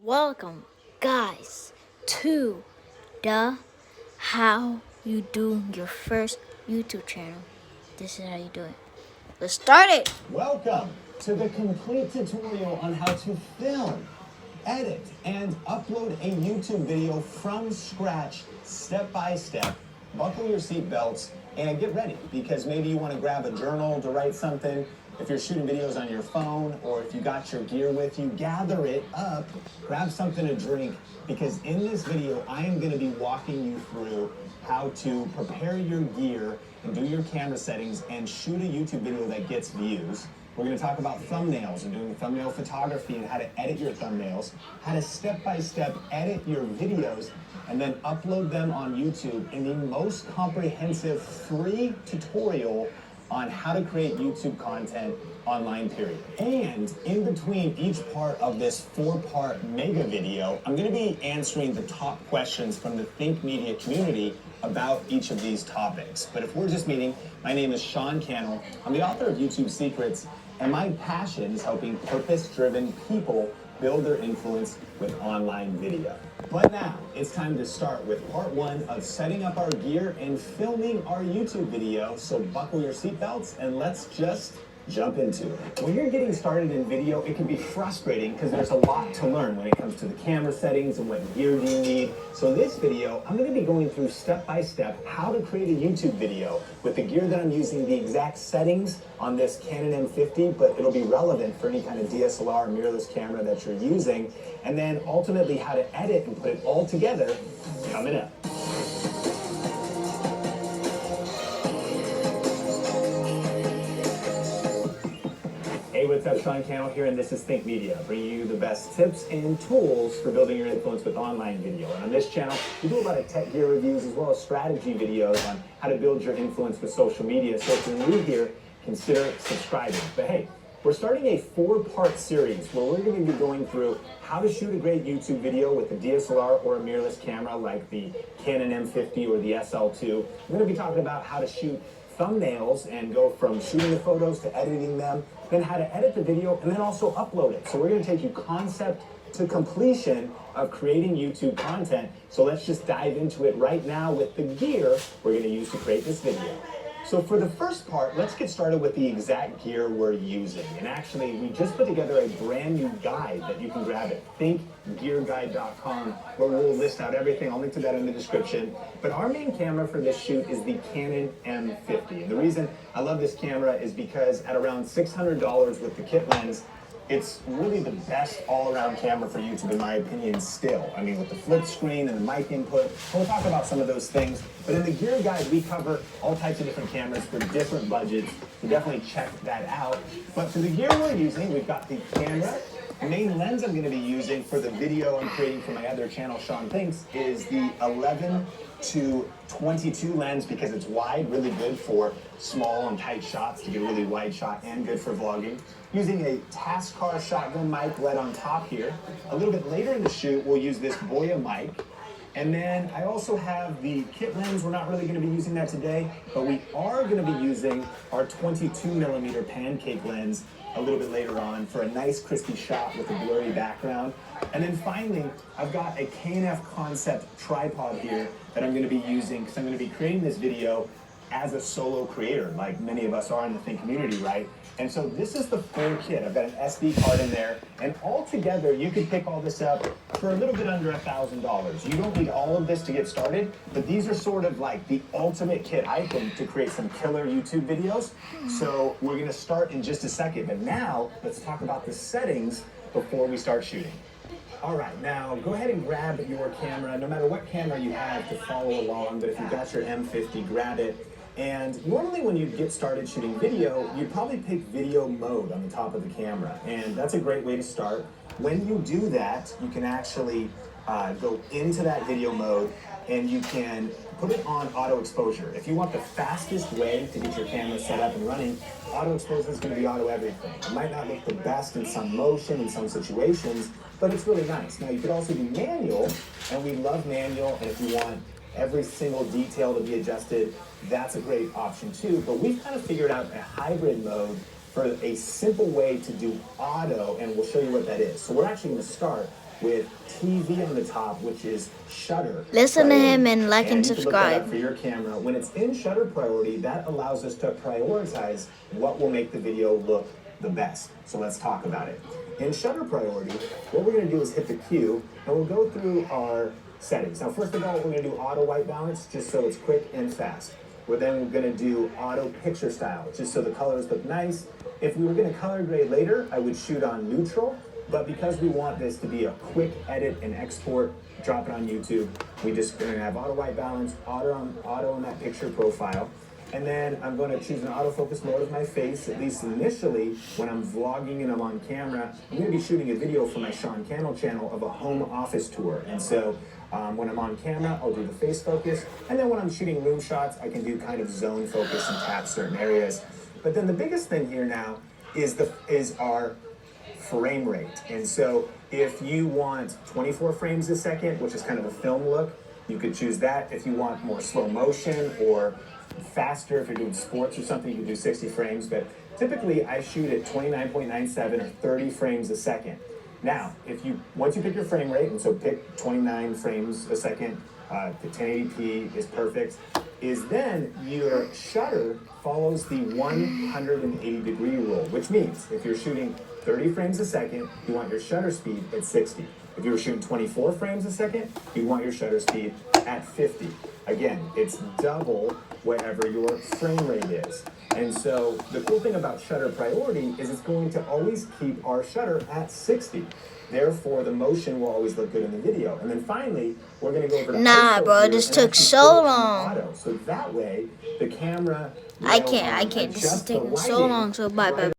Welcome, guys, to the How You Do Your First YouTube Channel. This is how you do it. Let's start it. Welcome to the complete tutorial on how to film, edit, and upload a YouTube video from scratch, step by step. Buckle your seatbelts and get ready, because maybe you want to grab a journal to write something. If you're shooting videos on your phone, or if you got your gear with you, gather it up, grab something to drink, because in this video, I am going to be walking you through how to prepare your gear and do your camera settings and shoot a YouTube video that gets views. We're going to talk about thumbnails and doing thumbnail photography and how to edit your thumbnails, how to step-by-step edit your videos, and then upload them on YouTube in the most comprehensive free tutorial on how to create YouTube content online, period. And in between each part of this 4-part mega video, I'm gonna be answering the top questions from the Think Media community about each of these topics. But if we're just meeting, my name is Sean Cannell. I'm the author of YouTube Secrets, and my passion is helping purpose-driven people build their influence with online video. But now, it's time to start with part 1 of setting up our gear and filming our YouTube video. So buckle your seatbelts and let's just jump into it. When you're getting started in video, it can be frustrating because there's a lot to learn when it comes to the camera settings and what gear do you need. So in this video, I'm going to be going through step-by-step how to create a YouTube video with the gear that I'm using, the exact settings on this Canon M50, but it'll be relevant for any kind of DSLR mirrorless camera that you're using, and then ultimately how to edit and put it all together coming up. Hey, what's up? Sean Cannell here, and this is Think Media, bringing you the best tips and tools for building your influence with online video. And on this channel, we do a lot of tech gear reviews as well as strategy videos on how to build your influence with social media. So if you're new here, consider subscribing. But hey, we're starting a 4-part series where we're going to be going through how to shoot a great YouTube video with a DSLR or a mirrorless camera like the Canon M50 or the SL2. We're going to be talking about how to shoot thumbnails and go from shooting the photos to editing them, then how to edit the video, and then also upload it. So we're going to take you concept to completion of creating YouTube content. So let's just dive into it right now with the gear we're going to use to create this video. So for the first part, let's get started with the exact gear we're using. And actually, we just put together a brand new guide that you can grab at thinkgearguide.com, where we'll list out everything. I'll link to that in the description. But our main camera for this shoot is the Canon M50. And the reason I love this camera is because at around $600 with the kit lens, it's really the best all-around camera for YouTube, in my opinion, still. I mean, with the flip screen and the mic input, we'll talk about some of those things. But in the gear guide, we cover all types of different cameras for different budgets. So definitely check that out. But for the gear we're using, we've got the camera. The main lens I'm going to be using for the video I'm creating for my other channel, Sean Thinks, is the 11 to 22 lens, because it's wide, really good for small and tight shots to get a really wide shot, and good for vlogging. Using a Tascar shotgun mic led on top here. A little bit later in the shoot, we'll use this Boya mic. And then I also have the kit lens. We're not really going to be using that today, but we are going to be using our 22mm pancake lens a little bit later on for a nice crispy shot with a blurry background. And then finally, I've got a K&F Concept tripod here that I'm going to be using because I'm going to be creating this video as a solo creator, like many of us are in the Think community, right? And so this is the full kit. I've got an SD card in there, and all together you can pick all this up for a little bit under $1,000. You don't need all of this to get started, but these are sort of like the ultimate kit, I think, to create some killer YouTube videos. So we're gonna start in just a second, but now let's talk about the settings before we start shooting. All right, now go ahead and grab your camera, no matter what camera you have to follow along, but if you've got your M50, grab it. And normally when you get started shooting video, you'd probably pick video mode on the top of the camera. And that's a great way to start. When you do that, you can actually go into that video mode and you can put it on auto exposure. If you want the fastest way to get your camera set up and running, auto exposure is going to be auto everything. It might not look the best in some motion, in some situations, but it's really nice. Now you could also do manual, and we love manual, and if you want every single detail to be adjusted, that's a great option too. But we've kind of figured out a hybrid mode for a simple way to do auto, and we'll show you what that is. So we're actually going to start with TV on the top, which is shutter. Listen to priority. him and like and you can look that up subscribe. for your camera. When it's in shutter priority, that allows us to prioritize what will make the video look the best. So let's talk about it. In shutter priority, what we're going to do is hit the Q, and we'll go through our settings. Now, first of all, we're going to do auto white balance, just so it's quick and fast. We're then going to do auto picture style, just so the colors look nice. If we were going to color grade later, I would shoot on neutral, but because we want this to be a quick edit and export, drop it on YouTube, we just going to have auto white balance, auto on that picture profile. And then I'm going to choose an autofocus mode of my face, at least initially, when I'm vlogging and I'm on camera. I'm going to be shooting a video for my Sean Cannell channel of a home office tour. And so when I'm on camera, I'll do the face focus. And then when I'm shooting room shots, I can do kind of zone focus and tap certain areas. But then the biggest thing here now is our frame rate. And so if you want 24 frames a second, which is kind of a film look, you could choose that. If you want more slow motion or faster, if you're doing sports or something, you can do 60 frames. But typically I shoot at 29.97 or 30 frames a second. Now, once you pick your frame rate, and so pick 29 frames a second, the 1080p is perfect, is then your shutter follows the 180 degree rule, which means if you're shooting 30 frames a second, you want your shutter speed at 60. If you were shooting 24 frames a second, you want your shutter speed at 50. Again, it's double whatever your frame rate is. And so the cool thing about shutter priority is it's going to always keep our shutter at 60. Therefore, the motion will always look good in the video. And then finally, we're going to go over to Nah, ISO bro, here this and took actually so put it on long. auto. So that way, the camera I can't. This is adjust the taking so lighting long. So bye.